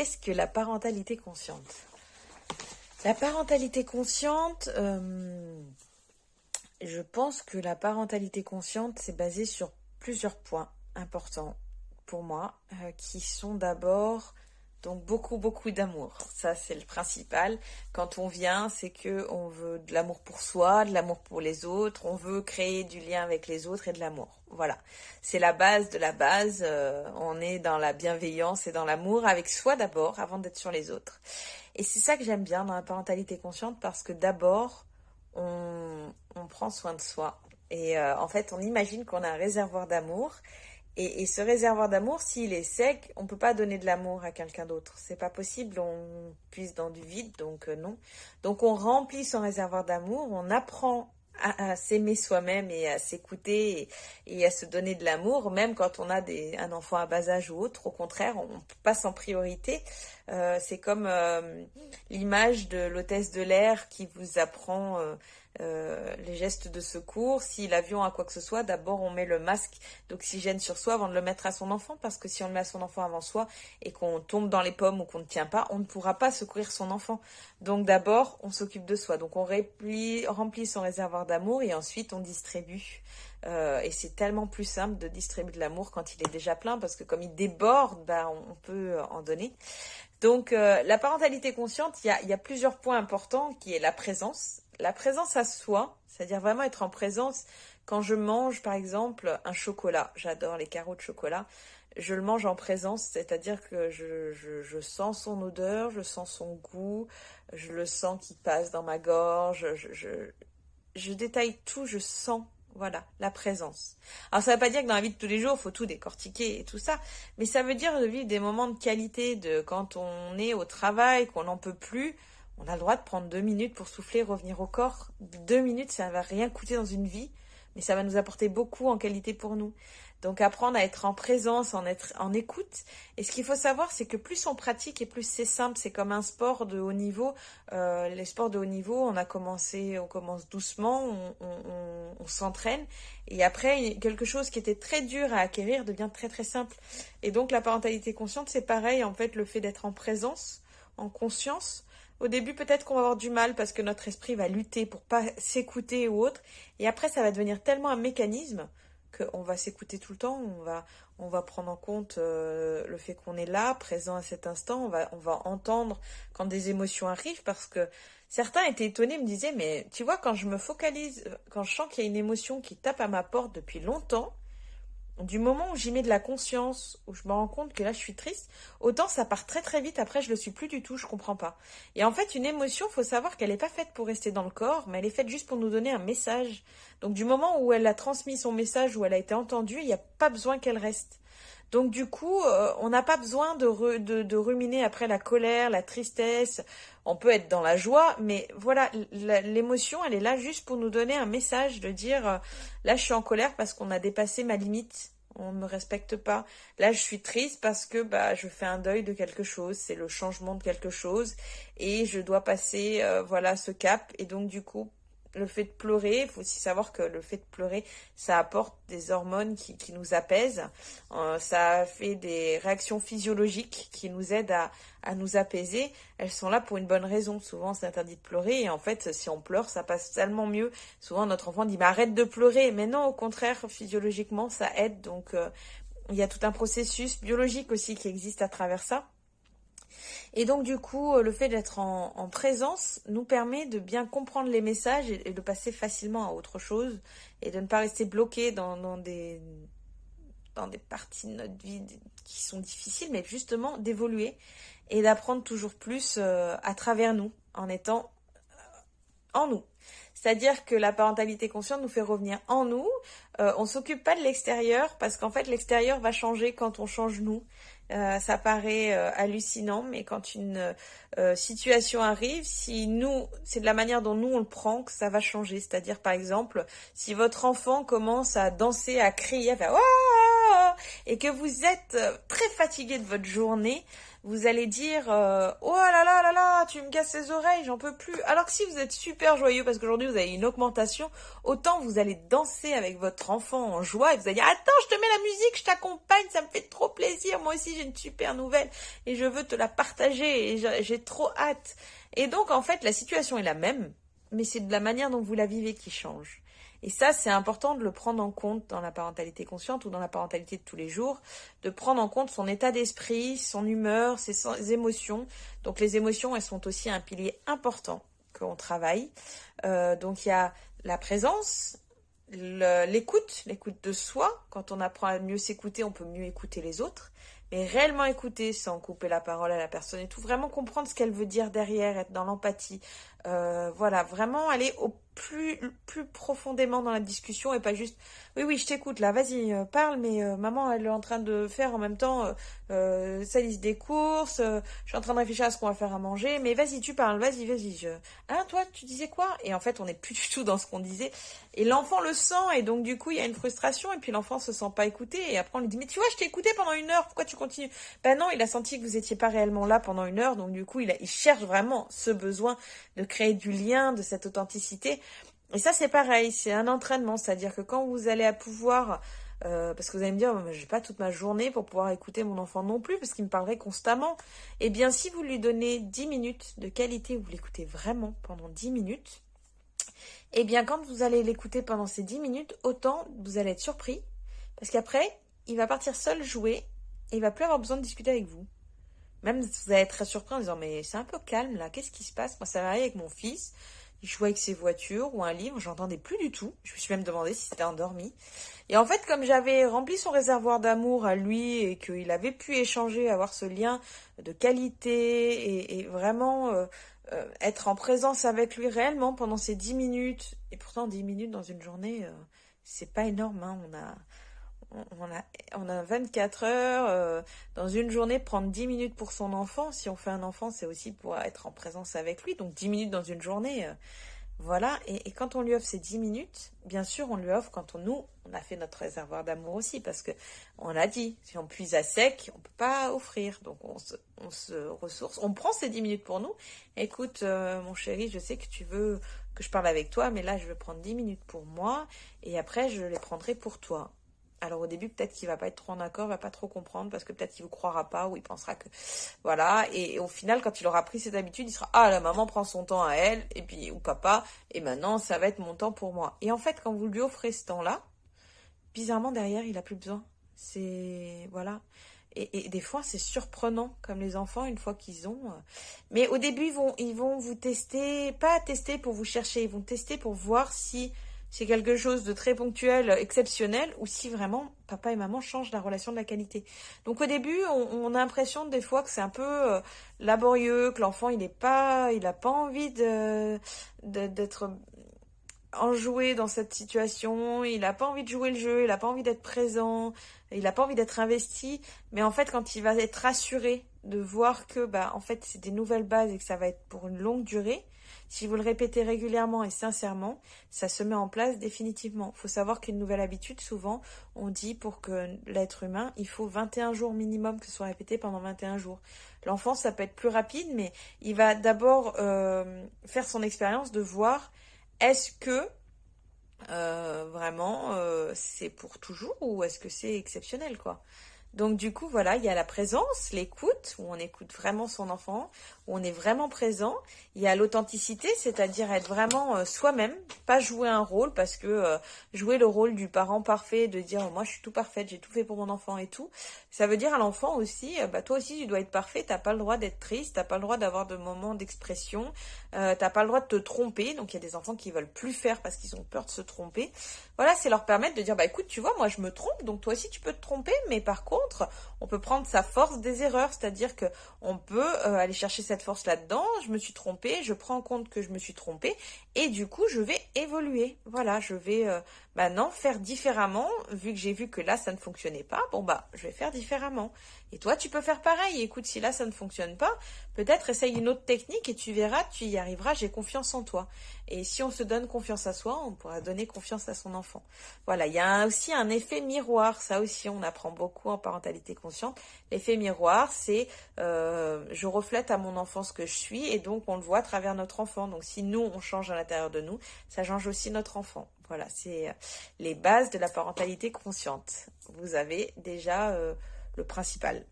qu'est-ce que la parentalité consciente? La parentalité consciente, je pense que la parentalité consciente, c'est basé sur plusieurs points importants pour moi, qui sont d'abord donc beaucoup d'amour. Ça, c'est le principal. Quand on vient, c'est que on veut de l'amour pour soi, de l'amour pour les autres, on veut créer du lien avec les autres et de l'amour. Voilà, c'est la base de la base. On est dans la bienveillance et dans l'amour avec soi d'abord, avant d'être sur les autres. Et c'est ça que j'aime bien dans la parentalité consciente, parce que d'abord, on prend soin de soi. Et en fait, on imagine qu'on a un réservoir d'amour. Et ce réservoir d'amour, s'il est sec, on ne peut pas donner de l'amour à quelqu'un d'autre. C'est pas possible, on puise dans du vide, donc non. Donc on remplit son réservoir d'amour, on apprend à s'aimer soi-même et à s'écouter et à se donner de l'amour, même quand on a un enfant à bas âge ou autre. Au contraire, on passe en priorité. C'est comme l'image de l'hôtesse de l'air qui vous apprend les gestes de secours. Si l'avion a quoi que ce soit, d'abord on met le masque d'oxygène sur soi avant de le mettre à son enfant, parce que si on le met à son enfant avant soi et qu'on tombe dans les pommes ou qu'on ne tient pas, on ne pourra pas secourir son enfant. Donc d'abord on s'occupe de soi, donc on remplit son réservoir d'amour et ensuite on distribue. Et c'est tellement plus simple de distribuer de l'amour quand il est déjà plein, parce que comme il déborde, on peut en donner. Donc la parentalité consciente, il y a plusieurs points importants, qui est la présence. La présence à soi, c'est-à-dire vraiment être en présence. Quand je mange par exemple un chocolat, j'adore les carreaux de chocolat, je le mange en présence, c'est-à-dire que je sens son odeur, je sens son goût, je le sens qui passe dans ma gorge, je détaille tout, je sens. Voilà, la présence. Alors ça ne veut pas dire que dans la vie de tous les jours, il faut tout décortiquer et tout ça, mais ça veut dire de vivre des moments de qualité, de quand on est au travail, qu'on n'en peut plus, on a le droit de prendre 2 minutes pour souffler, revenir au corps. 2 minutes, ça ne va rien coûter dans une vie, mais ça va nous apporter beaucoup en qualité pour nous. Donc apprendre à être en présence, être en écoute. Et ce qu'il faut savoir, c'est que plus on pratique et plus c'est simple. C'est comme un sport de haut niveau. Les sports de haut niveau, on commence doucement, on s'entraîne. Et après, quelque chose qui était très dur à acquérir devient très simple. Et donc la parentalité consciente, c'est pareil. En fait, le fait d'être en présence, en conscience. Au début, peut-être qu'on va avoir du mal parce que notre esprit va lutter pour pas s'écouter ou autre. Et après, ça va devenir tellement un mécanisme qu'on va s'écouter tout le temps, on va prendre en compte le fait qu'on est là, présent à cet instant, on va entendre quand des émotions arrivent, parce que certains étaient étonnés, me disaient, mais tu vois, quand je me focalise, quand je sens qu'il y a une émotion qui tape à ma porte depuis longtemps, du moment où j'y mets de la conscience, où je me rends compte que là je suis triste, autant ça part très vite, après je le suis plus du tout, je comprends pas. Et en fait, une émotion, faut savoir qu'elle n'est pas faite pour rester dans le corps, mais elle est faite juste pour nous donner un message. Donc du moment où elle a transmis son message, où elle a été entendue, il n'y a pas besoin qu'elle reste. Donc du coup, on n'a pas besoin de ruminer après la colère, la tristesse. On peut être dans la joie, mais voilà, l'émotion, elle est là juste pour nous donner un message, de dire, là je suis en colère parce qu'on a dépassé ma limite, on ne me respecte pas. Là je suis triste parce que je fais un deuil de quelque chose, c'est le changement de quelque chose, et je dois passer voilà ce cap. Et donc du coup, le fait de pleurer, il faut aussi savoir que le fait de pleurer, ça apporte des hormones qui nous apaisent. Ça fait des réactions physiologiques qui nous aident à nous apaiser. Elles sont là pour une bonne raison. Souvent, c'est interdit de pleurer. Et en fait, si on pleure, ça passe tellement mieux. Souvent, notre enfant dit, mais arrête de pleurer. Mais non, au contraire, physiologiquement, ça aide. Donc, il y a tout un processus biologique aussi qui existe à travers ça. Et donc du coup, le fait d'être en présence nous permet de bien comprendre les messages et de passer facilement à autre chose, et de ne pas rester bloqué dans des parties de notre vie qui sont difficiles, mais justement d'évoluer et d'apprendre toujours plus à travers nous, en étant en nous. C'est-à-dire que la parentalité consciente nous fait revenir en nous. On s'occupe pas de l'extérieur, parce qu'en fait l'extérieur va changer quand on change nous. Ça paraît hallucinant, mais quand une situation arrive, si nous, c'est de la manière dont nous on le prend que ça va changer. C'est-à-dire par exemple, si votre enfant commence à danser, à crier, à faire Ouah, et que vous êtes très fatigué de votre journée, vous allez dire oh là là là là, tu me casses les oreilles, j'en peux plus. Alors que si vous êtes super joyeux parce qu'aujourd'hui vous avez une augmentation, autant vous allez danser avec votre enfant en joie et vous allez dire attends, je te mets la musique, je t'accompagne, ça me fait trop plaisir, moi aussi j'ai une super nouvelle et je veux te la partager et j'ai trop hâte. Et donc en fait la situation est la même, mais c'est de la manière dont vous la vivez qui change. Et ça, c'est important de le prendre en compte dans la parentalité consciente ou dans la parentalité de tous les jours, de prendre en compte son état d'esprit, son humeur, ses émotions. Donc les émotions, elles sont aussi un pilier important qu'on travaille. Donc il y a la présence, l'écoute de soi. Quand on apprend à mieux s'écouter, on peut mieux écouter les autres. Mais réellement écouter sans couper la parole à la personne et tout, vraiment comprendre ce qu'elle veut dire derrière, être dans l'empathie. Voilà, vraiment aller au plus profondément dans la discussion et pas juste oui je t'écoute là, vas-y parle, mais maman elle est en train de faire en même temps sa liste des courses, je suis en train de réfléchir à ce qu'on va faire à manger, mais vas-y tu parles, vas-y hein, toi tu disais quoi? Et en fait on n'est plus du tout dans ce qu'on disait et l'enfant le sent et donc du coup il y a une frustration et puis l'enfant se sent pas écouté et après on lui dit mais tu vois je t'ai écouté pendant 1 heure, pourquoi tu continues? Ben non, il a senti que vous étiez pas réellement là pendant 1 heure, donc du coup il cherche vraiment ce besoin de créer du lien, de cette authenticité. Et ça, c'est pareil, c'est un entraînement, c'est-à-dire que quand vous allez à pouvoir, parce que vous allez me dire, j'ai pas toute ma journée pour pouvoir écouter mon enfant non plus, parce qu'il me parlerait constamment. Eh bien, si vous lui donnez 10 minutes de qualité, vous l'écoutez vraiment pendant 10 minutes, eh bien, quand vous allez l'écouter pendant ces 10 minutes, autant vous allez être surpris, parce qu'après, il va partir seul jouer, et il va plus avoir besoin de discuter avec vous. Même vous allez être très surpris en disant, mais c'est un peu calme là, qu'est-ce qui se passe? Moi, ça m'arrive avec mon fils. Il jouait avec ses voitures ou un livre, j'entendais plus du tout. Je me suis même demandé si c'était endormi. Et en fait, comme j'avais rempli son réservoir d'amour à lui et qu'il avait pu échanger, avoir ce lien de qualité et vraiment être en présence avec lui réellement pendant ces 10 minutes, et pourtant 10 minutes dans une journée, c'est pas énorme, hein. On a 24 heures dans une journée, prendre 10 minutes pour son enfant. Si on fait un enfant, c'est aussi pour être en présence avec lui. Donc 10 minutes dans une journée, voilà. Et quand on lui offre ces 10 minutes, bien sûr, on lui offre quand on a fait notre réservoir d'amour aussi. Parce que on l'a dit, si on puise à sec, on peut pas offrir. Donc on se ressource. On prend ces 10 minutes pour nous. Écoute, mon chéri, je sais que tu veux que je parle avec toi, mais là, je vais prendre 10 minutes pour moi. Et après, je les prendrai pour toi. Alors au début, peut-être qu'il va pas être trop en accord, va pas trop comprendre, parce que peut-être qu'il vous croira pas, ou il pensera que... Voilà, et au final, quand il aura pris cette habitude, il sera « Ah, la maman prend son temps à elle, et puis, ou papa, et maintenant, ça va être mon temps pour moi. » Et en fait, quand vous lui offrez ce temps-là, bizarrement, derrière, il a plus besoin. C'est... Voilà. Et des fois, c'est surprenant, comme les enfants, une fois qu'ils ont... Mais au début, ils vont vous tester, pas tester pour vous chercher, ils vont tester pour voir si... c'est quelque chose de très ponctuel, exceptionnel, ou si vraiment papa et maman changent la relation de la qualité. Donc au début, on a l'impression des fois que c'est un peu laborieux, que l'enfant il a pas envie d'être enjoué dans cette situation, il a pas envie de jouer le jeu, il a pas envie d'être présent, il a pas envie d'être investi. Mais en fait, quand il va être rassuré de voir que en fait c'est des nouvelles bases et que ça va être pour une longue durée. Si vous le répétez régulièrement et sincèrement, ça se met en place définitivement. Il faut savoir qu'une nouvelle habitude, souvent, on dit pour que l'être humain, il faut 21 jours minimum que ce soit répété pendant 21 jours. L'enfant, ça peut être plus rapide, mais il va d'abord faire son expérience de voir est-ce que vraiment c'est pour toujours ou est-ce que c'est exceptionnel, quoi. Donc du coup, voilà, il y a la présence, l'écoute, où on écoute vraiment son enfant, où on est vraiment présent. Il y a l'authenticité, c'est-à-dire être vraiment soi-même, pas jouer un rôle, parce que jouer le rôle du parent parfait, de dire moi je suis tout parfaite, j'ai tout fait pour mon enfant et tout, ça veut dire à l'enfant aussi, toi aussi tu dois être parfait, t'as pas le droit d'être triste, t'as pas le droit d'avoir de moments d'expression, t'as pas le droit de te tromper. Donc il y a des enfants qui veulent plus faire parce qu'ils ont peur de se tromper. Voilà, c'est leur permettre de dire écoute, tu vois, moi je me trompe, donc toi aussi tu peux te tromper, mais par contre, on peut prendre sa force des erreurs, c'est-à-dire que on peut aller chercher cette force là-dedans. Je me suis trompée, je prends en compte que je me suis trompée et du coup je vais évoluer. Voilà, je vais Maintenant, faire différemment, vu que j'ai vu que là, ça ne fonctionnait pas, bon bah, je vais faire différemment. Et toi, tu peux faire pareil. Écoute, si là, ça ne fonctionne pas, peut-être essaye une autre technique et tu verras, tu y arriveras, j'ai confiance en toi. Et si on se donne confiance à soi, on pourra donner confiance à son enfant. Voilà, il y a aussi un effet miroir. Ça aussi, on apprend beaucoup en parentalité consciente. L'effet miroir, c'est je reflète à mon enfant ce que je suis et donc on le voit à travers notre enfant. Donc si nous, on change à l'intérieur de nous, ça change aussi notre enfant. Voilà, c'est les bases de la parentalité consciente. Vous avez déjà le principal.